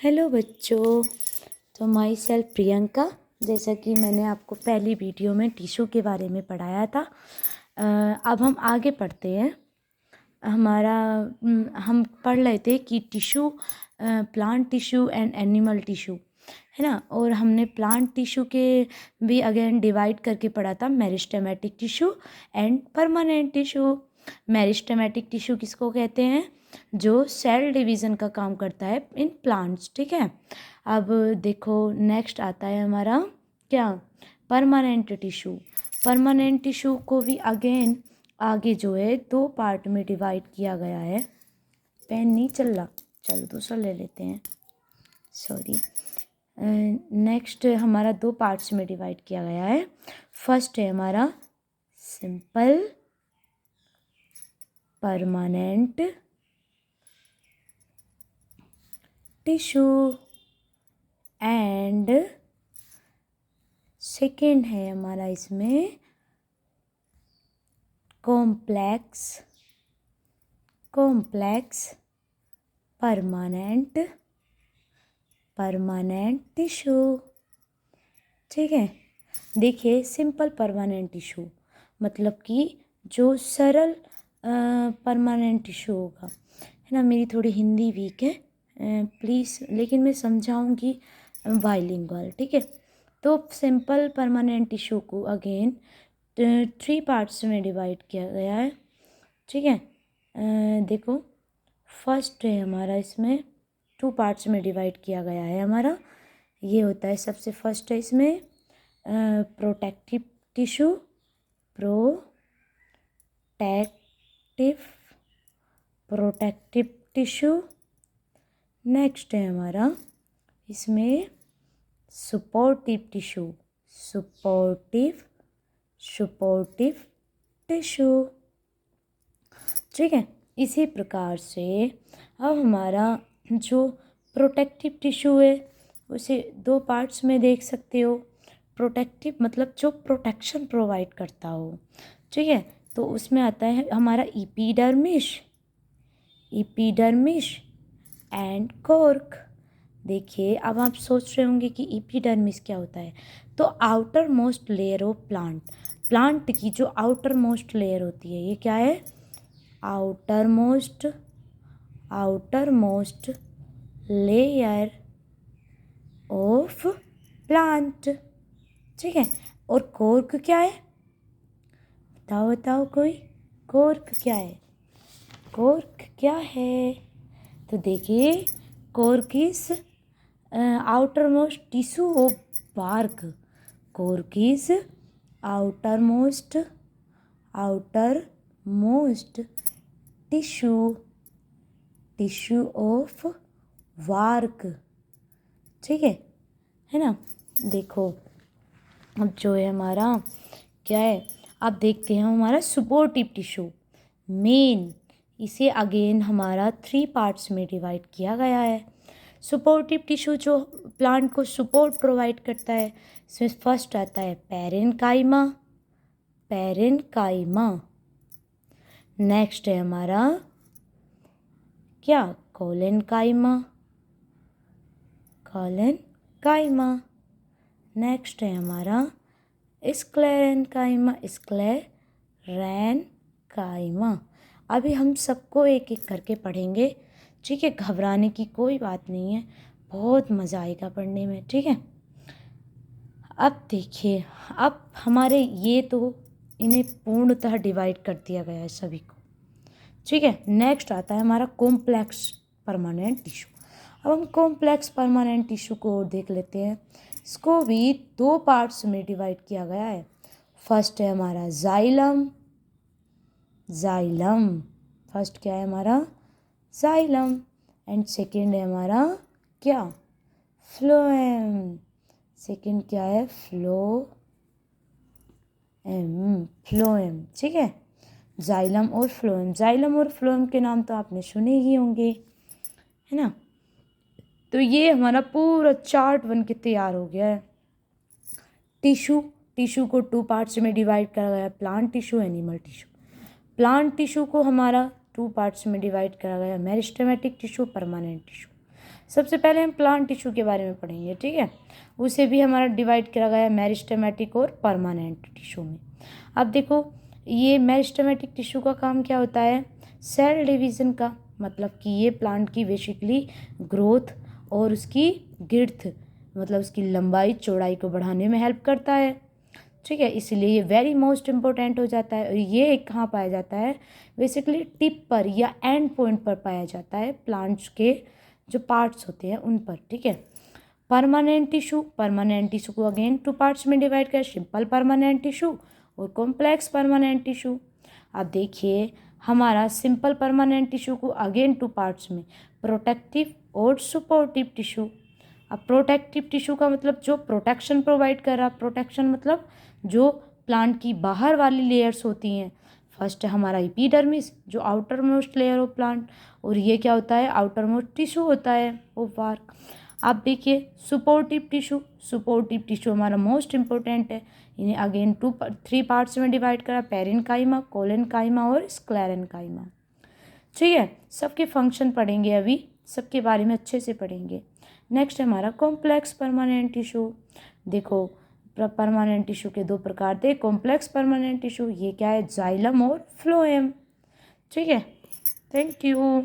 Hello बच्चों। तो my self Priyanka. जैसा कि मैंने आपको पहली वीडियो में टिश्यू के बारे में पढ़ाया था, अब हम आगे पढ़ते हैं। हम पढ़ रहे थे कि tissue, plant tissue and animal tissue, है ना। और हमने प्लांट टिश्यू के भी अगेन डिवाइड करके पढ़ा था, meristematic tissue and permanent tissue. Meristematic tissue किसको कहते हैं? जो सेल डिवीज़न का काम करता है इन प्लांट्स, ठीक है। अब देखो नेक्स्ट आता है हमारा क्या, परमानेंट टिश्यू। परमानेंट टिश्यू को भी अगेन आगे जो है दो पार्ट में डिवाइड किया गया है। पेन नहीं चल रहा, चलो दूसरा ले लेते हैं, सॉरी। नेक्स्ट हमारा दो पार्ट्स में डिवाइड किया गया है। फर्स्ट है हमारा simple permanent tissue and second है हमारा इसमें कॉम्प्लेक्स परमानेंट टिश्यू, ठीक है। देखिए सिंपल परमानेंट टिश्यू मतलब कि जो सरल परमानेंट टिश्यू होगा, है ना। मेरी थोड़ी हिंदी वीक है, प्लीज़, लेकिन मैं समझाऊंगी बाइलिंगुअल, ठीक है। तो सिंपल परमानेंट टिश्यू को अगेन थ्री पार्ट्स में डिवाइड किया गया है, ठीक है। देखो फर्स्ट है हमारा, इसमें टू पार्ट्स में डिवाइड किया गया है हमारा। ये होता है सबसे फर्स्ट है इसमें प्रोटेक्टिव टिश्यू। नेक्स्ट है हमारा इसमें सपोर्टिव टिश्यू, ठीक है। इसी प्रकार से अब हमारा जो प्रोटेक्टिव टिश्यू है उसे दो पार्ट्स में देख सकते हो। प्रोटेक्टिव मतलब जो प्रोटेक्शन प्रोवाइड करता हो, ठीक है। तो उसमें आता है हमारा एपिडर्मिस एंड कॉर्क। देखिए अब आप सोच रहे होंगे कि एपिडर्मिस क्या होता है। तो outer most layer of plant की जो आउटर मोस्ट लेयर होती है, ये क्या है? Outer most layer of plant, ठीक है। और कॉर्क क्या है? बताओ कोई, कॉर्क क्या है? तो देखिए cork is outer most tissue of bark. Cork is outer most tissue of bark, ठीक है ना। देखो अब जो है हमारा क्या है, अब देखते हैं हमारा सपोर्टिव टिश्यू मेन। इसे अगेन हमारा थ्री पार्ट्स में डिवाइड किया गया है। सपोर्टिव टिश्यू जो प्लांट को सपोर्ट प्रोवाइड करता है, इसमें फर्स्ट आता है पैरेनकाइमा। नेक्स्ट है हमारा क्या, कोलेनकाइमा। नेक्स्ट है हमारा स्क्लेरेनकाइमा। अभी हम सबको एक एक करके पढ़ेंगे, ठीक है। घबराने की कोई बात नहीं है, बहुत मज़ा आएगा पढ़ने में, ठीक है। अब देखिए, अब हमारे ये तो इन्हें पूर्णतः डिवाइड कर दिया गया है सभी को, ठीक है। नेक्स्ट आता है हमारा कॉम्प्लेक्स परमानेंट टिश्यू। अब हम कॉम्प्लेक्स परमानेंट टिश्यू को और देख लेते हैं। इसको भी दो पार्ट्स में डिवाइड किया गया है। फर्स्ट है हमारा जाइलम। फर्स्ट क्या है हमारा? जाइलम। एंड सेकेंड है हमारा क्या? फ्लोएम। सेकेंड क्या है? फ्लोएम, ठीक है। जाइलम और फ्लोएम के नाम तो आपने सुने ही होंगे, है ना। तो ये हमारा पूरा चार्ट बन के तैयार हो गया है। टिश्यू को टू पार्ट्स में डिवाइड करा गया है, plant tissue, animal tissue. Plant tissue को हमारा टू पार्ट्स में डिवाइड करा गया, मेरिस्टेमेटिक टिश्यू, परमानेंट टिश्यू। सबसे पहले हम प्लांट टिश्यू के बारे में पढ़ेंगे, ठीक है। उसे भी हमारा डिवाइड किया गया है मेरिस्टेमेटिक और परमानेंट टिश्यू में। अब देखो, ये मेरिस्टेमेटिक टिश्यू का काम क्या होता है, सेल डिवीज़न का, मतलब कि ये प्लांट की बेसिकली ग्रोथ और उसकी गिर्थ, मतलब उसकी लंबाई चौड़ाई को बढ़ाने में हेल्प करता है, ठीक है। इसलिए ये वेरी मोस्ट इम्पोर्टेंट हो जाता है। और ये कहाँ पाया जाता है, बेसिकली टिप पर या एंड पॉइंट पर पाया जाता है, प्लांट्स के जो पार्ट्स होते हैं उन पर, ठीक है। परमानेंट टिश्यू को अगेन 2 पार्ट्स में डिवाइड कर, सिंपल परमानेंट टिश्यू और कॉम्प्लेक्स परमानेंट टिश्यू। अब देखिए, हमारा सिंपल परमानेंट टिश्यू को अगेन 2 पार्ट्स में, प्रोटेक्टिव और सपोर्टिव टिश्यू। अब प्रोटेक्टिव टिश्यू का मतलब जो प्रोटेक्शन प्रोवाइड कर रहा, प्रोटेक्शन मतलब जो प्लांट की बाहर वाली लेयर्स होती हैं। फर्स्ट हमारा एपिडर्मिस, जो outer most layer of plant, और ये क्या होता है, आउटर मोस्ट टिश्यू होता है ऑफ बार्क। आप देखिए सपोर्टिव टिश्यू हमारा मोस्ट इम्पोर्टेंट है। इन्हें अगेन 3 पार्ट्स में डिवाइड करा, पेरेन्काइमा, कोलेनकाइमा और स्क्लेरेन्काइमा, ठीक है। सबके फंक्शन पढ़ेंगे, अभी सबके बारे में अच्छे से पढ़ेंगे। नेक्स्ट है हमारा कॉम्प्लेक्स परमानेंट टिश्यू। देखो, परमानेंट टिश्यू के 2 प्रकार थे, कॉम्प्लेक्स परमानेंट टिश्यू, ये क्या है, जाइलम और फ्लोएम, ठीक है। Thank you.